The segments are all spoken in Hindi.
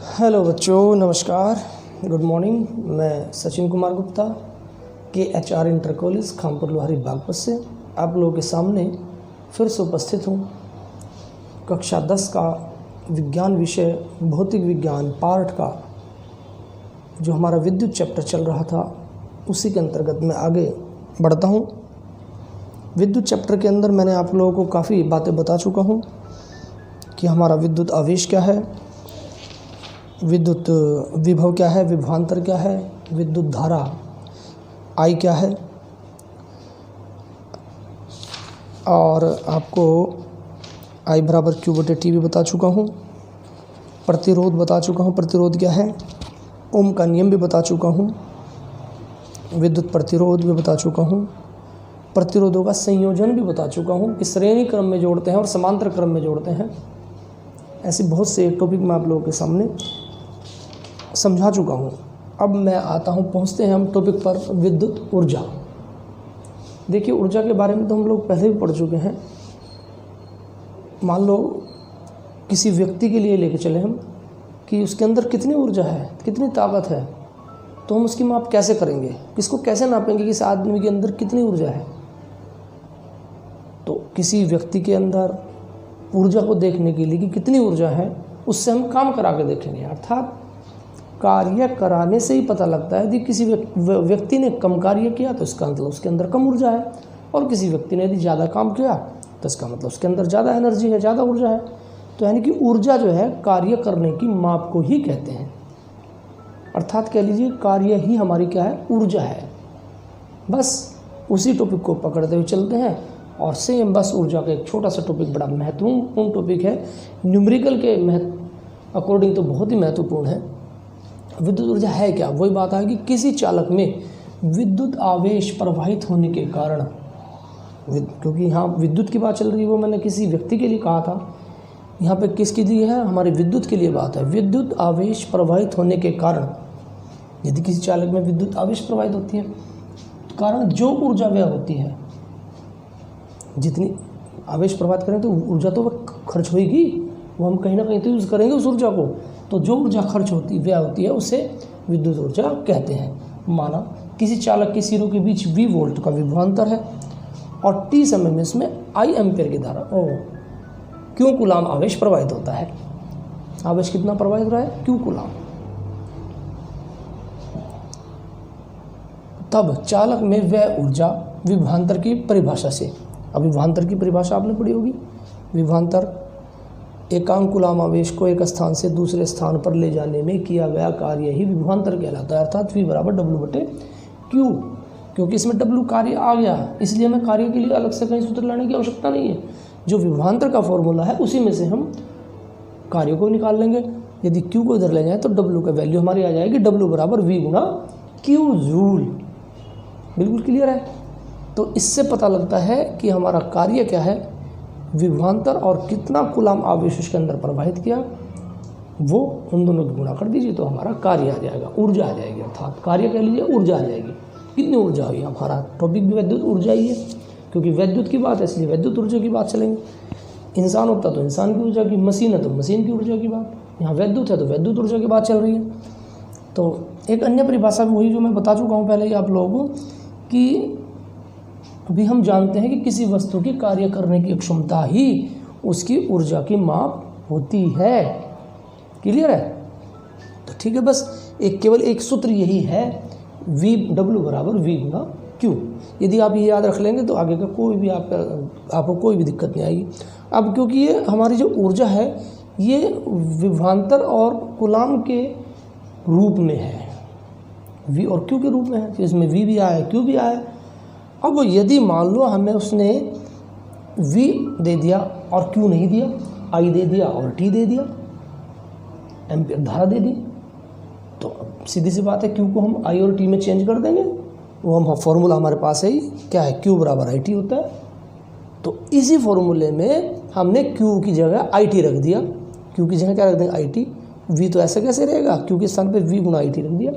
हेलो बच्चों, नमस्कार, गुड मॉर्निंग। मैं सचिन कुमार गुप्ता के HR inter college Khampur Lohari Baghpat से आप लोगों के सामने फिर से उपस्थित हूँ। कक्षा 10 का विज्ञान विषय भौतिक विज्ञान पार्ट का जो हमारा विद्युत चैप्टर चल रहा था उसी के अंतर्गत मैं आगे बढ़ता हूँ। विद्युत चैप्टर के अंदर मैंने आप लोगों को काफ़ी बातें बता चुका हूँ कि हमारा विद्युत आवेश क्या है, विद्युत विभव क्या है, विभवांतर क्या है, विद्युत धारा I क्या है, और आपको I बराबर Q/T भी बता चुका हूँ। प्रतिरोध बता चुका हूँ, प्रतिरोध क्या है, ओम का नियम भी बता चुका हूँ, विद्युत प्रतिरोध भी बता चुका हूँ, प्रतिरोधों का संयोजन भी बता चुका हूँ कि श्रेणी क्रम में जोड़ते हैं और समांतर क्रम में जोड़ते हैं। ऐसे बहुत से टॉपिक मैं आप लोगों के सामने समझा चुका हूँ। अब मैं आता हूँ, पहुँचते हैं हम टॉपिक पर, विद्युत ऊर्जा। देखिए, ऊर्जा के बारे में तो हम लोग पहले भी पढ़ चुके हैं। मान लो किसी व्यक्ति के लिए लेके चले हम कि उसके अंदर कितनी ऊर्जा है, कितनी ताकत है, तो हम उसकी माप कैसे करेंगे, किसको कैसे नापेंगे कि इस आदमी के अंदर कितनी ऊर्जा है। तो किसी व्यक्ति के अंदर ऊर्जा को देखने के लिए कि कितनी ऊर्जा है, उससे हम काम करा के देखेंगे। अर्थात कार्य कराने से ही पता लगता है। यदि किसी व्यक्ति ने कम कार्य किया तो इसका मतलब उसके अंदर कम ऊर्जा है, और किसी व्यक्ति ने यदि ज़्यादा काम किया तो इसका मतलब उसके अंदर ज़्यादा एनर्जी है, ज़्यादा ऊर्जा है। तो यानी कि ऊर्जा जो है कार्य करने की माप को ही कहते हैं। अर्थात कह लीजिए कार्य ही हमारी क्या है, ऊर्जा है। बस उसी टॉपिक को पकड़ते हुए चलते हैं। और सेम बस ऊर्जा का एक छोटा सा टॉपिक बड़ा महत्वपूर्ण टॉपिक है, न्यूमेरिकल के अकॉर्डिंग तो बहुत ही महत्वपूर्ण है। विद्युत ऊर्जा है क्या? वही बात है कि किसी चालक में विद्युत आवेश प्रवाहित होने के कारण, क्योंकि यहाँ विद्युत की बात चल रही है, वो मैंने किसी व्यक्ति के लिए कहा था, यहाँ पे किसके लिए है, हमारे विद्युत के लिए बात है। विद्युत आवेश प्रवाहित होने के कारण, यदि किसी चालक में विद्युत आवेश प्रवाहित होती है तो कारण जो ऊर्जा व्यय होती है, जितनी आवेश प्रवाहित करें तो ऊर्जा तो वह खर्च होगी, वो हम कहीं ना कहीं तो यूज़ करेंगे उस ऊर्जा को। तो जो ऊर्जा खर्च होती व्यय होती है उसे विद्युत ऊर्जा कहते हैं। माना किसी चालक के सिरों के बीच V वोल्ट का विभवांतर है और T समय में इसमें I एम्पेयर की धारा Q कूलाम आवेश प्रवाहित होता है। आवेश कितना प्रवाहित हो रहा है? Q coulomb. तब चालक में व्यय ऊर्जा विभवांतर की परिभाषा से, अब विभवांतर की परिभाषा आपने पढ़ी होगी। विभवांतर एकांक कूलाम आवेश को एक स्थान से दूसरे स्थान पर ले जाने में किया गया कार्य ही विभवांतर कहलाता है। अर्थात V बराबर W/Q। क्योंकि इसमें W कार्य आ गया, इसलिए हमें कार्य के लिए अलग से कहीं सूत्र लाने की आवश्यकता नहीं है। जो विभवांतर का फॉर्मूला है उसी में से हम कार्य को निकाल लेंगे। यदि Q को इधर ले जाए तो W का वैल्यू हमारी आ जाएगी W बराबर V गुणा Q जूल। बिल्कुल क्लियर है। तो इससे पता लगता है कि हमारा कार्य क्या है, विभवांतर और कितना कूलाम आवेश उसके अंदर प्रवाहित किया, वो उन दोनों की गुणा कर दीजिए तो हमारा कार्य आ जाएगा, ऊर्जा आ जाएगी। अर्थात कार्य कह लीजिए, ऊर्जा आ जाएगी। कितनी ऊर्जा हुई? हमारा टॉपिक भी विद्युत ऊर्जा ही है, क्योंकि विद्युत की बात है इसलिए विद्युत ऊर्जा की बात चलेंगे। इंसान होता तो इंसान की ऊर्जा की, मशीन है तो मशीन की ऊर्जा की बात, यहाँ विद्युत है तो विद्युत ऊर्जा की बात चल रही है। तो एक अन्य परिभाषा भी वही जो मैं बता चुका हूँ पहले ही आप लोगों को, कि अभी हम जानते हैं कि किसी वस्तु की कार्य करने की क्षमता ही उसकी ऊर्जा की माप होती है। क्लियर है? तो ठीक है, बस केवल एक सूत्र यही है, W बराबर V गुणा Q। यदि आप ये याद रख लेंगे तो आगे का कोई भी आपको कोई भी दिक्कत नहीं आएगी। अब क्योंकि ये हमारी जो ऊर्जा है ये विभवांतर और कूलाम के रूप में है, V और Q के रूप में है, इसमें V भी आया है, Q भी आया है। अब यदि मान लो हमें उसने V दे दिया और Q नहीं दिया, I दे दिया और T दे दिया, एम्पियर धारा दे दी, तो सीधी सी बात है Q को हम I और T में चेंज कर देंगे। वो हम फॉर्मूला हमारे पास है ही, क्या है, Q बराबर IT होता है। तो इसी फॉर्मूले में हमने Q की जगह IT रख दिया। Q की जगह क्या रख देंगे? IT। V तो ऐसे कैसे रहेगा? Q के स्थान पे V गुणा IT रख दिया।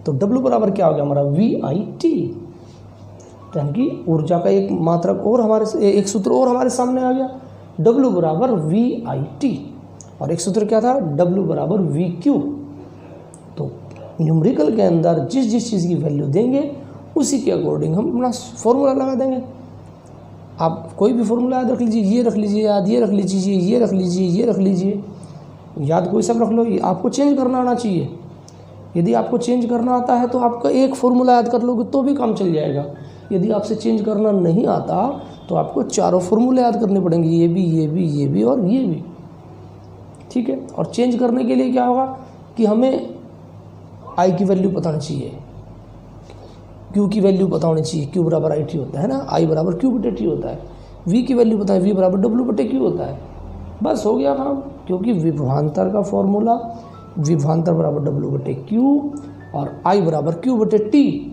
तो W बराबर क्या हो गया हमारा? VIT। यानी कि ऊर्जा का एक मात्रक और हमारे एक सूत्र और हमारे सामने आ गया, W बराबर VIT। और एक सूत्र क्या था, W बराबर वी क्यू। तो न्यूमेरिकल के अंदर जिस जिस चीज़ की वैल्यू देंगे उसी के अकॉर्डिंग हम अपना फॉर्मूला लगा देंगे। आप कोई भी फॉर्मूला याद रख लीजिए, ये रख लीजिए याद, ये रख लीजिए, ये रख लीजिए, ये रख लीजिए याद, कोई सब रख लो। ये आपको चेंज करना आना चाहिए। यदि आपको चेंज करना आता है तो आपका एक फॉर्मूला याद कर लोगे तो भी काम चल जाएगा। यदि आपसे चेंज करना नहीं आता तो आपको चारों फॉर्मूले याद करने पड़ेंगे, ये भी, ये भी, ये भी और ये भी। ठीक है। और चेंज करने के लिए क्या होगा कि हमें आई की वैल्यू पता होनी चाहिए, क्यू की वैल्यू पता होनी चाहिए। क्यू बराबर आई टी होता है ना, आई बराबर क्यू बटे टी होता है। वी की वैल्यू पता है, वी बराबर डब्ल्यू बटे क्यू होता है। बस हो गया काम। क्योंकि विभवांतर का फॉर्मूला विभवांतर बराबर डब्ल्यू बटे क्यू और आई बराबर क्यू बटे टी,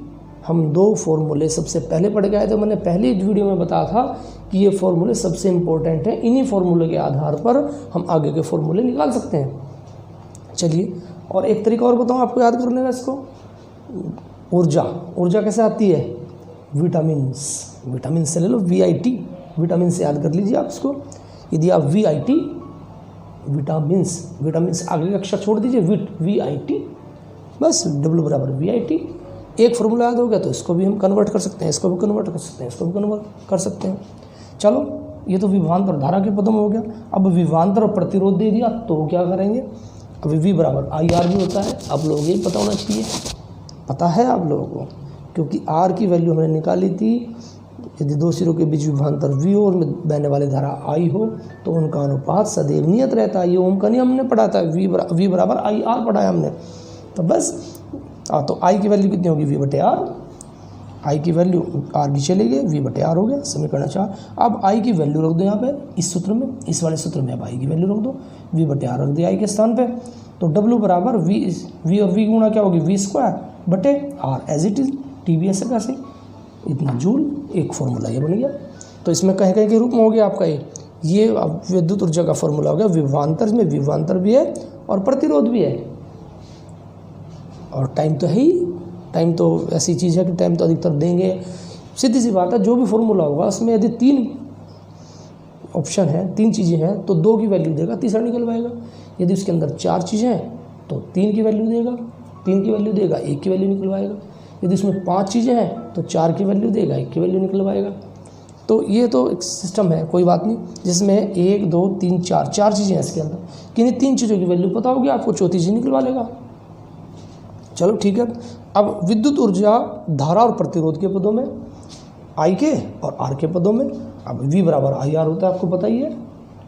हम दो फॉर्मूले सबसे पहले पढ़ के आए थे। मैंने पहले वीडियो में बताया था कि ये फॉर्मूले सबसे इंपॉर्टेंट हैं। इन्हीं फॉर्मूले के आधार पर हम आगे के फॉर्मूले निकाल सकते हैं। चलिए, और एक तरीका और बताऊँ आपको याद करने का इसको। ऊर्जा, ऊर्जा कैसे आती है, विटामिन्स, विटामिन से ले लो, VIT, विटामिन से याद कर लीजिए आप इसको। यदि आप VIT, विटामिन्स, विटामिन्स आगे का अक्षर छोड़ दीजिए, VIT, बस W बराबर VIT। एक फॉर्मूला याद हो गया तो इसको भी हम कन्वर्ट कर सकते हैं, इसको भी कन्वर्ट कर सकते हैं, इसको भी कन्वर्ट कर सकते हैं। चलो, ये तो विभवांतर धारा के पदों में हो गया। अब विभवांतर और प्रतिरोध दे दिया तो क्या करेंगे। अभी V बराबर IR भी होता है, आप लोगों को यही पता होना चाहिए। पता है आप लोगों को, क्योंकि R की वैल्यू हमने निकाली थी। यदि दो सिरों के बीच विभवांतर V और में बहने वाली धारा I हो तो उनका अनुपात सदैव नियत रहता है। ये ओम का नियम हमने पढ़ा था, V बराबर IR पढ़ा है हमने। तो बस तो I की वैल्यू कितनी होगी, V बटे R। I की वैल्यू R भी चले गए, V बटे R हो गया, समीकरण 4। अब I की वैल्यू रख दो यहाँ पे इस सूत्र में, इस वाले सूत्र में अब I की वैल्यू रख दो, V बटे R रख दिया I के स्थान पे। तो W बराबर V और V गुणा क्या होगी, V स्क्वायर बटे R as it is, T भी ऐसे कैसे, इतना जूल, एक फॉर्मूला ये बन गया। तो इसमें कहीं कहीं के रूप में हो गया आपका ये विद्युत ऊर्जा का फॉर्मूला हो गया। विभवांतर में विभवांतर भी है और प्रतिरोध भी है, और टाइम तो है ही। टाइम तो ऐसी चीज़ है कि टाइम तो अधिकतर देंगे, सीधी सी बात है। जो भी फॉर्मूला होगा उसमें यदि 3 ऑप्शन है, 3 चीज़ें हैं तो 2 की वैल्यू देगा, तीसरा निकलवाएगा। यदि उसके अंदर 4 चीज़ें हैं तो 3 की वैल्यू देगा, 3 की वैल्यू देगा, 1 की वैल्यू निकलवाएगा। यदि उसमें 5 चीज़ें हैं तो 4 की वैल्यू देगा, 1 की वैल्यू निकलवाएगा। तो ये तो एक सिस्टम है, कोई बात नहीं, जिसमें 1 2 3 4 चीज़ें हैं इसके अंदर। कि इन 3 चीज़ों की वैल्यू पता होगी आपको, चौथी चीज़ निकलवा लेगा। चलो ठीक है। अब विद्युत ऊर्जा धारा और प्रतिरोध के पदों में, I के और R के पदों में। अब V बराबर IR होता है, आपको पता ही है।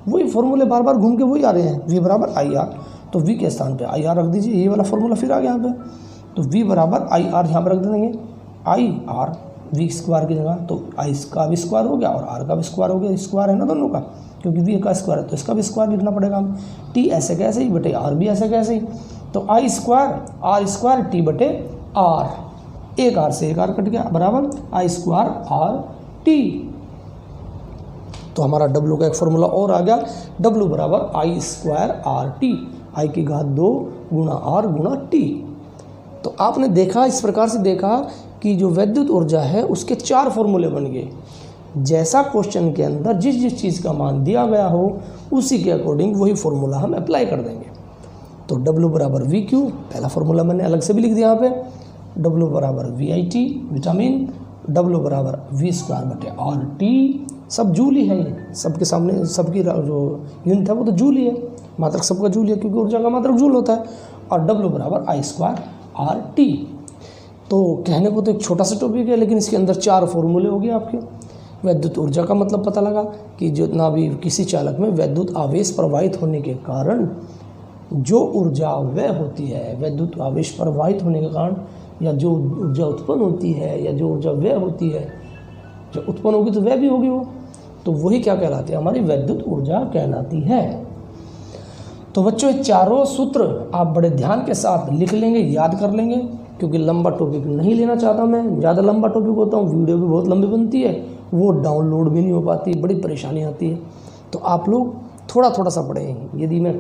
वही फॉर्मूले बार बार घूम के वही आ रहे हैं, V बराबर IR। तो V के स्थान पे IR रख दीजिए, ये वाला फॉर्मूला फिर आ गया यहाँ पे। तो V बराबर IR यहाँ पर रख देंगे, IR V स्क्वायर की जगह, तो I का भी स्क्वायर हो गया और R का भी स्क्वायर हो गया। स्क्वायर है ना दोनों का, क्योंकि V का स्क्वायर है तो इसका भी स्क्वायर लिखना पड़ेगा हम। T ऐसे कैसे ही बटे R भी ऐसे कैसे ही। तो I square R square T बटे R, एक R से एक R कट गया, बराबर I स्क्वायर R T। तो हमारा W का एक फॉर्मूला और आ गया, W बराबर I square R T, I की घात 2 गुणा R गुणा T। तो आपने देखा, इस प्रकार से देखा कि जो विद्युत ऊर्जा है उसके 4 फॉर्मूले बन गए। जैसा क्वेश्चन के अंदर जिस जिस चीज़ का मान दिया गया हो उसी के अकॉर्डिंग वही फॉर्मूला हम अप्लाई कर देंगे। तो W बराबर वी क्यू, पहला फॉर्मूला मैंने अलग से भी लिख दिया यहाँ पे। W बराबर VIT विटामिन, W बराबर V स्क्वायर बटे RT, सब जूल ही है ये, सबके सामने सबकी जो यूनिट है वो तो जूल ही है, मात्रक सबका जूल है क्योंकि ऊर्जा का मात्रक जूल होता है। और W बराबर I स्क्वायर RT। तो कहने को तो एक छोटा सा टॉपिक है, लेकिन इसके अंदर 4 फॉर्मूले हो गए आपके। विद्युत ऊर्जा का मतलब पता लगा कि जितना भी किसी चालक में विद्युत आवेश प्रवाहित होने के कारण जो ऊर्जा व्यय होती है, विद्युत आवेश प्रवाहित होने के कारण या जो ऊर्जा उत्पन्न होती है या जो ऊर्जा व्यय होती है, जो उत्पन्न होगी तो व्यय भी होगी वो, तो वही क्या कहलाती है, हमारी विद्युत ऊर्जा कहलाती है। तो बच्चों ये चारों सूत्र आप बड़े ध्यान के साथ लिख लेंगे, याद कर लेंगे, क्योंकि लंबा टॉपिक नहीं लेना चाहता मैं। ज़्यादा लंबा टॉपिक होता हूँ, वीडियो भी बहुत लंबी बनती है, वो डाउनलोड भी नहीं हो पाती, बड़ी परेशानी आती है। तो आप लोग थोड़ा थोड़ा सा पढ़ें। यदि मैं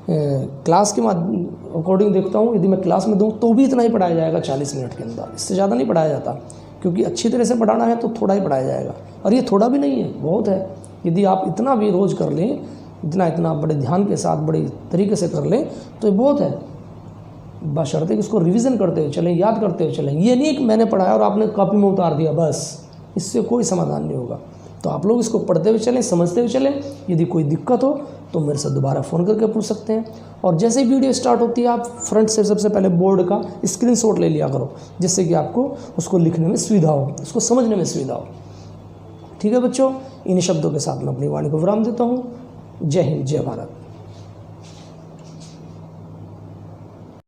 क्लास के अकॉर्डिंग देखता हूँ, यदि मैं क्लास में दूँ तो भी इतना ही पढ़ाया जाएगा 40 मिनट के अंदर, इससे ज़्यादा नहीं पढ़ाया जाता, क्योंकि अच्छी तरह से पढ़ाना है तो थोड़ा ही पढ़ाया जाएगा। और ये थोड़ा भी नहीं है, बहुत है। यदि आप इतना भी रोज़ कर लें, इतना बड़े ध्यान के साथ बड़े तरीके से कर लें तो ये बहुत है, बशर्ते कि इसको रिवीजन करते हुए चलें, याद करते हुए चलें। ये नहीं कि मैंने पढ़ाया और आपने कॉपी में उतार दिया बस, इससे कोई समाधान नहीं होगा। तो आप लोग इसको पढ़ते हुए चलें, समझते हुए चलें। यदि कोई दिक्कत हो तो मेरे से दोबारा फ़ोन करके पूछ सकते हैं। और जैसे ही वीडियो स्टार्ट होती है आप फ्रंट से सबसे पहले बोर्ड का स्क्रीनशॉट ले लिया करो, जिससे कि आपको उसको लिखने में सुविधा हो, उसको समझने में सुविधा हो। ठीक है बच्चों, इन शब्दों के साथ मैं अपनी वाणी को विराम देता हूँ। जय हिंद, जय भारत।